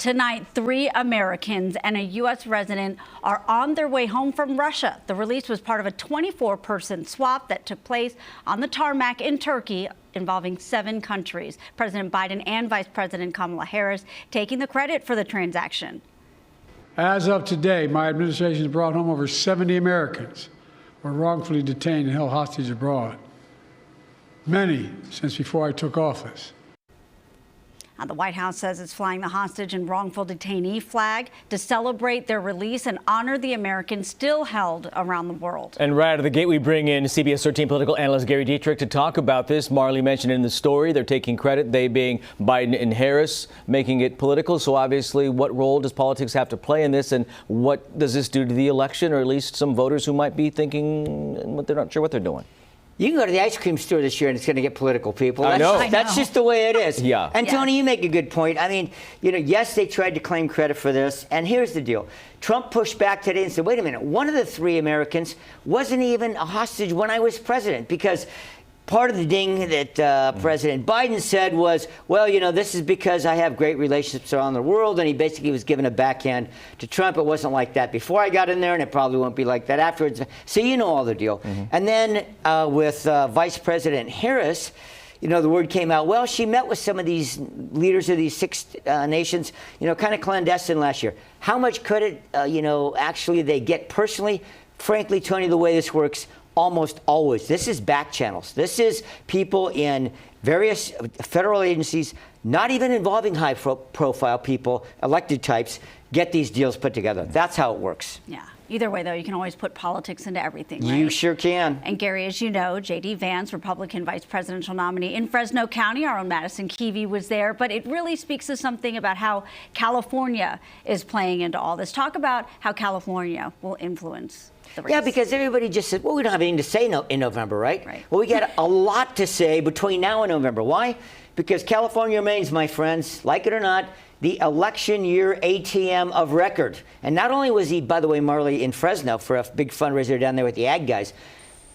Tonight, 3 Americans and a U.S. resident are on their way home from Russia. The release was part of a 24-person swap that took place on the tarmac in Turkey, involving 7 countries. President Biden and Vice President Kamala Harris taking the credit for the transaction. As of today, my administration has brought home over 70 Americans who were wrongfully detained and held hostage abroad, many since before I took office. The White House says it's flying the hostage and wrongful detainee flag to celebrate their release and honor the Americans still held around the world. And right out of the gate, we bring in CBS 13 political analyst Gary Dietrich to talk about this. Marley mentioned in the story they're taking credit, they being Biden and Harris, making it political. So obviously, what role does politics have to play in this, and what does this do to the election, or at least some voters who might be thinking they're not sure what they're doing? You can go to the ice cream store this year and it's going to get political, people. I know. That's just the way it is. Yeah. And Tony, you make a good point. I mean, yes, they tried to claim credit for this. And here's the deal. Trump pushed back today and said, wait a minute, one of the 3 Americans wasn't even a hostage when I was president, because part of the ding that President Biden said was, well, this is because I have great relationships around the world, and he basically was giving a backhand to Trump. It wasn't like that before I got in there, and it probably won't be like that afterwards. So you know all the deal. And then with Vice President Harris, the word came out, well, she met with some of these leaders of these 6 nations, kind of clandestine last year. How much credit, actually they get personally? Frankly, Tony, the way this works, almost always, this is back channels. This is people in various federal agencies, not even involving high-profile people, elected types, get these deals put together. That's how it works. Yeah. Either way, though, you can always put politics into everything, right? You sure can. And Gary, as you know, J.D. Vance, Republican vice presidential nominee in Fresno County, our own Madison Keevee was there. But it really speaks to something about how California is playing into all this. Talk about how California will influence the race. Yeah, because everybody just said, well, we don't have anything to say in November, right? Well, we got a lot to say between now and November. Why? Because California remains, my friends, like it or not, the election year ATM of record. And not only was he, by the way, Marley, in Fresno for a big fundraiser down there with the ag guys,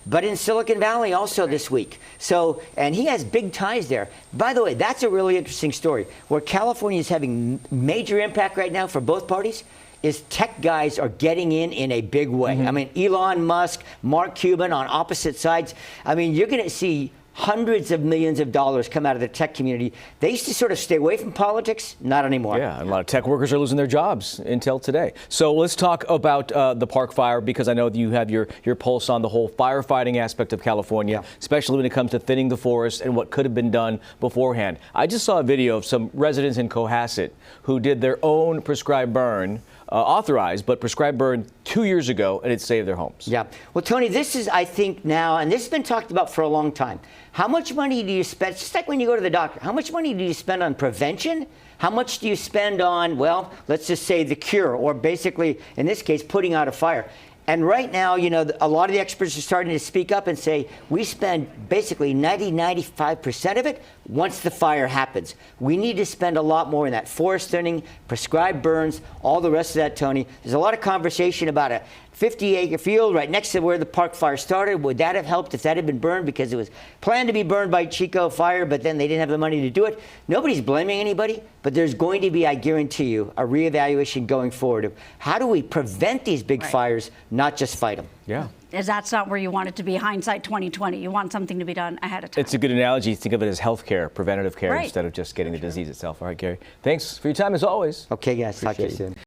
but in Silicon Valley also this week. So, and he has big ties there. By the way, that's a really interesting story. Where California is having major impact right now for both parties is tech guys are getting in a big way. I mean, Elon Musk, Mark Cuban on opposite sides. I mean, you're going to see hundreds of millions of dollars come out of the tech community. They used to sort of stay away from politics, not anymore. Yeah, a lot of tech workers are losing their jobs until today. So let's talk about the park fire, because I know that you have your pulse on the whole firefighting aspect of California, especially when it comes to thinning the forest and what could have been done beforehand. I just saw a video of some residents in Cohasset who did their own prescribed burn, authorized, but prescribed burn 2 years ago, and it saved their homes. Yeah. Well, Tony, this is, I think now, and this has been talked about for a long time. How much money do you spend, just like when you go to the doctor, how much money do you spend on prevention? How much do you spend on, well, let's just say the cure, or basically, in this case, putting out a fire? And right now, a lot of the experts are starting to speak up and say we spend basically 95% of it once the fire happens. We need to spend a lot more in that forest thinning, prescribed burns, all the rest of that, Tony. There's a lot of conversation about a 50-acre field right next to where the park fire started. Would that have helped if that had been burned, because it was planned to be burned by Chico Fire, but then they didn't have the money to do it? Nobody's blaming anybody, but there's going to be, I guarantee you, a reevaluation going forward of how do we prevent these big fires, not just fight them. Yeah. That's not where you want it to be, hindsight 2020. You want something to be done ahead of time. It's a good analogy. Think of it as health care, preventative care, instead of just getting the disease itself. All right, Gary. Thanks for your time, as always. Okay, guys. Talk to you soon.